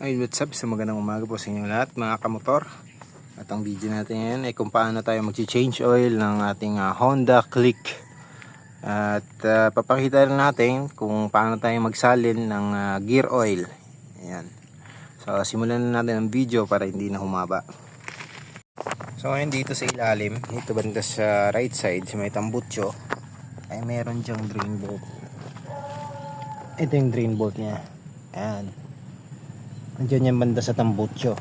Ay, what's up? Sa magandang umaga po sa inyo lahat mga kamotor. At ang video natin ngayon ay kung paano tayo mag-change oil ng ating Honda Click. At papakita rin natin kung paano tayo magsalin ng gear oil. Ayan. So simulan na natin ang video para hindi na humaba. So ngayon dito sa ilalim, dito banda sa right side, sa may tambutso, ay meron dyang drain bolt. Ito yung drain bolt niya. Ayan. Andiyan yung banda sa tambutso.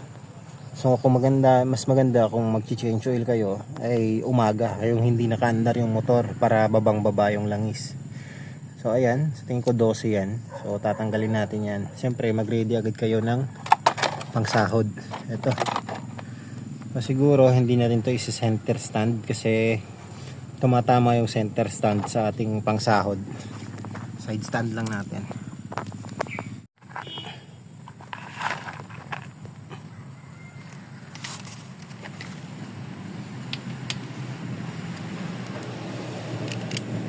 So kung mas maganda kung mag-change oil kayo ay umaga, yung hindi nakaandar yung motor para babang-baba yung langis. So ayan, sa tingin ko 12 yan. So tatanggalin natin yan. Siyempre mag-ready agad kayo ng pangsahod. Ito. So, siguro hindi natin to isi-center stand kasi tumatama yung center stand sa ating pangsahod. Side stand lang natin.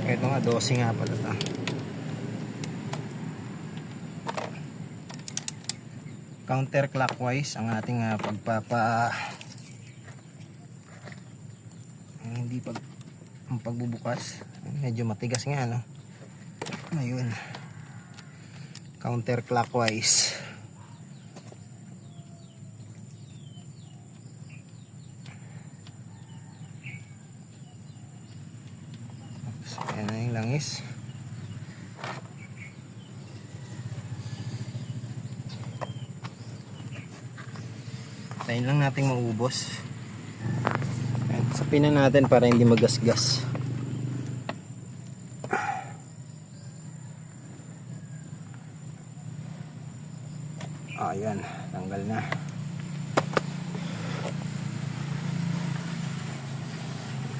Ito nga 12 nga pala ito. Counterclockwise ang ating pagbubukas. Medyo matigas nga, no? Ayun. Counterclockwise. Ayan na yung langis. Tayin lang natin maubos. Ayan, sapin na natin para hindi magasgas. Ayan, tanggal na.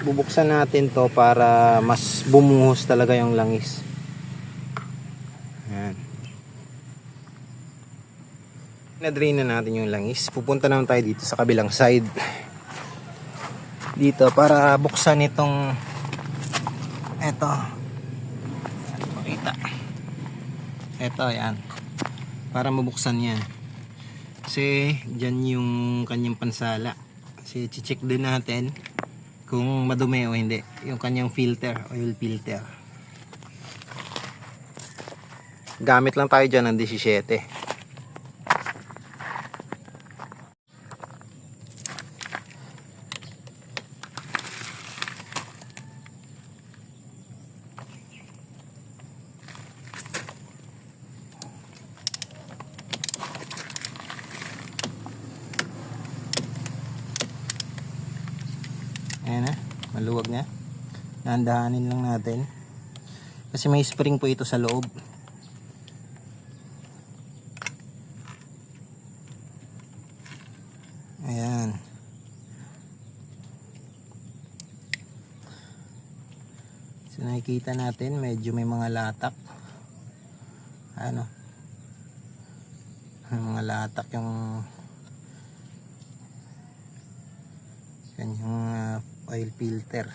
Bubuksan natin to para mas bumuhos talaga yung langis. Ayan. Na-drain na natin yung langis. Pupunta naman tayo dito sa kabilang side. Dito para buksan itong eto. Pakita. Eto, ayan. Para mabuksan yan. Kasi dyan yung kanyang pansala. Kasi check din natin kung madumi o hindi yung kanyang filter, oil filter. Gamit lang tayo dyan ng 17. Ayan na, maluwag na. Nandahanin lang natin. Kasi may spring po ito sa loob. Ayan. So nakikita natin, medyo may mga latak. Ano? May mga latak yung oil filter.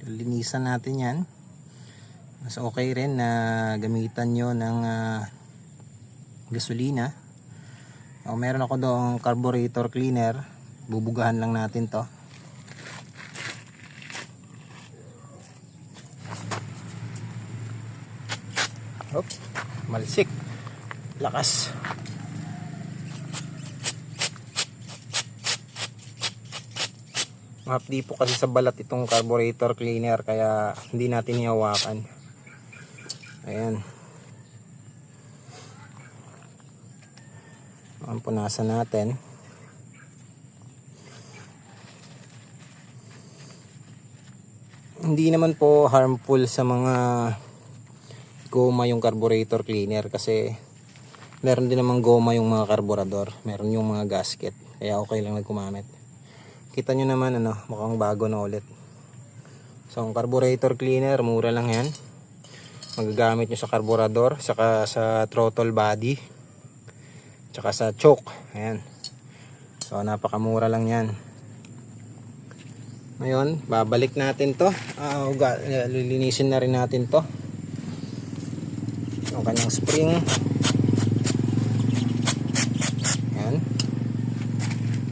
Linisan natin yan. Mas okay rin na gamitan nyo ng gasolina. O, meron ako doong carburetor cleaner. Bubugahan lang natin to. Hop, malsik. Lakas. Hapdi po kasi sa balat itong carburetor cleaner kaya hindi natin hihawakan. Ayan. Punasan natin. Hindi naman po harmful sa mga goma yung carburetor cleaner kasi meron din namang goma yung mga karburador. Meron yung mga gasket. Kaya okay lang nagkumamit. Kita nyo naman mukhang bago na ulit. So ang carburetor cleaner, mura lang yan. Magagamit nyo sa karburador, saka sa throttle body, saka sa choke. Ayan. So napakamura lang yan. Ngayon, babalik natin to. Lilinisin na rin natin to. Yung kanyang spring.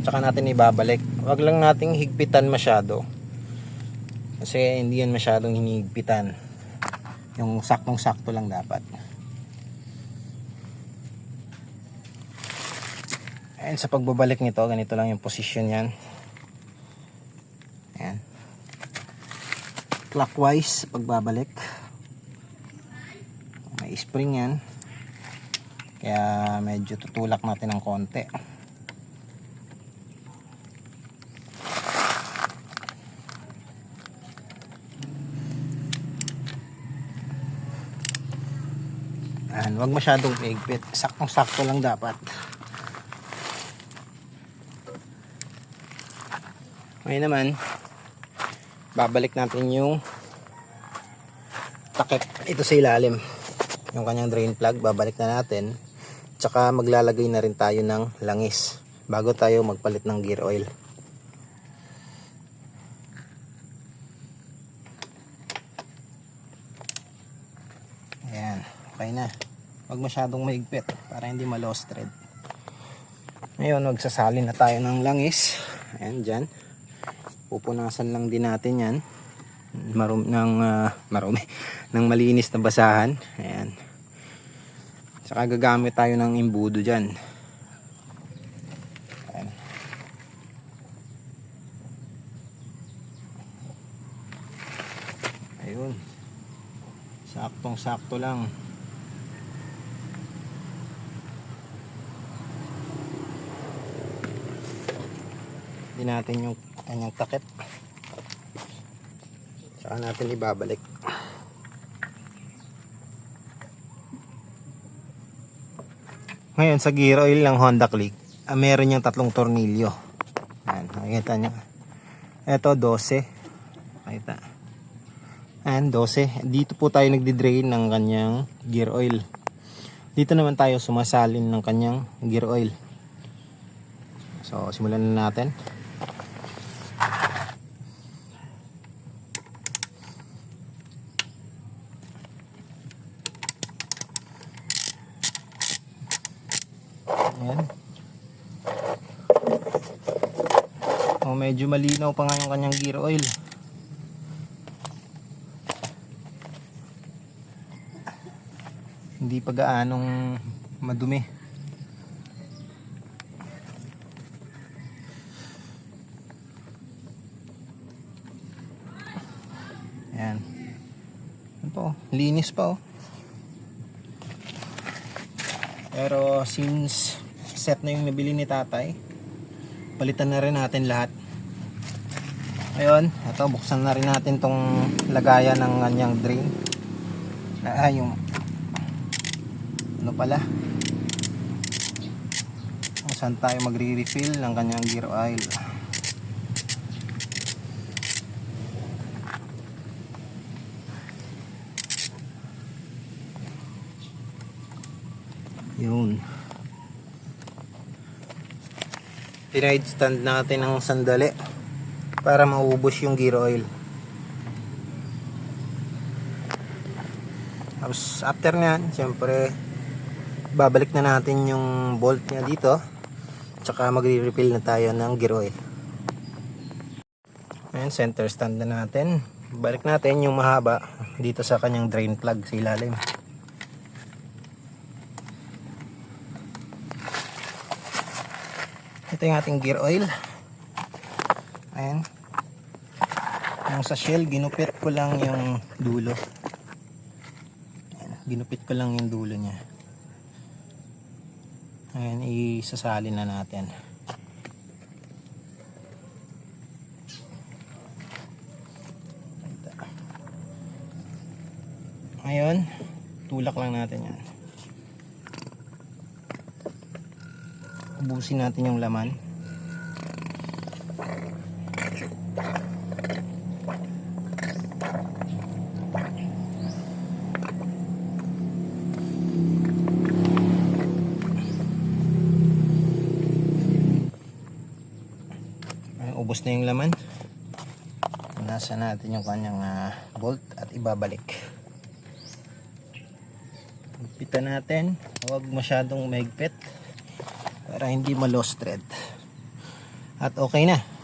tsaka natin ibabalik. Wag lang nating higpitan masyado kasi hindi yan masyadong hinihigpitan, yung saktong sakto lang dapat. And sa pagbabalik nito, ganito lang yung position yan. Ayan, clockwise pagbabalik. May spring yan, kaya medyo tutulak natin ng konti. Ayan, wag masyadong maigpit, saktong sakto lang dapat. Ngayon naman, babalik natin yung takip ito sa ilalim, yung kanyang drain plug. Babalik na natin, tsaka maglalagay na rin tayo ng langis bago tayo magpalit ng gear oil. Ayan, okay na. Huwag masyadong maigpit para hindi ma-lost thread. Ngayon, magsasalin na tayo ng langis. Ayan, dyan. Pupunasan lang din natin yan marumi ng malinis na basahan. Ayan, saka gagamit tayo ng imbudo dyan. Ayan. Ayun, saktong sakto lang. Hindi natin yung kanyang takip, saka natin ibabalik. Ngayon sa gear oil ng Honda Click, meron yung 3 tornilyo. Ayan, nakikita nyo, ito 12, nakita, and 12. Dito po tayo nagdi-drain ng kanyang gear oil, dito naman tayo sumasalin ng kanyang gear oil. So simulan na natin. Ayan. Oh, medyo malinaw pa nga yung kanyang gear oil. Hindi pa gaanong madumi. Ayan. Ano po, linis pa oh. Pero since set na yung nabili ni tatay, palitan na rin natin lahat. Ngayon, ito, buksan na rin natin tong lagayan ng kanyang drain. Yung ano pala, kung saan tayo magre-refill ng kanyang gear oil. Yun, tinide stand natin ng sandali para maubos yung gear oil. Tapos after nyan, syempre babalik na natin yung bolt nya dito, tsaka magre-refill na tayo ng gear oil. Ayan, center stand na natin. Balik natin yung mahaba dito sa kanyang drain plug sa ilalim. Ito yung ating gear oil. Ayan. Yung sa shell, ginupit ko lang yung dulo. Ayan, ginupit ko lang yung dulo nya. Ayan, isasalin na natin. Ngayon, tulak lang natin yan. Ubusin natin yung laman. Ubos na yung laman. Nasa natin yung kanyang bolt at ibabalik. Pitan natin, huwag masyadong mahigpit para hindi ma-lost thread. At okay na.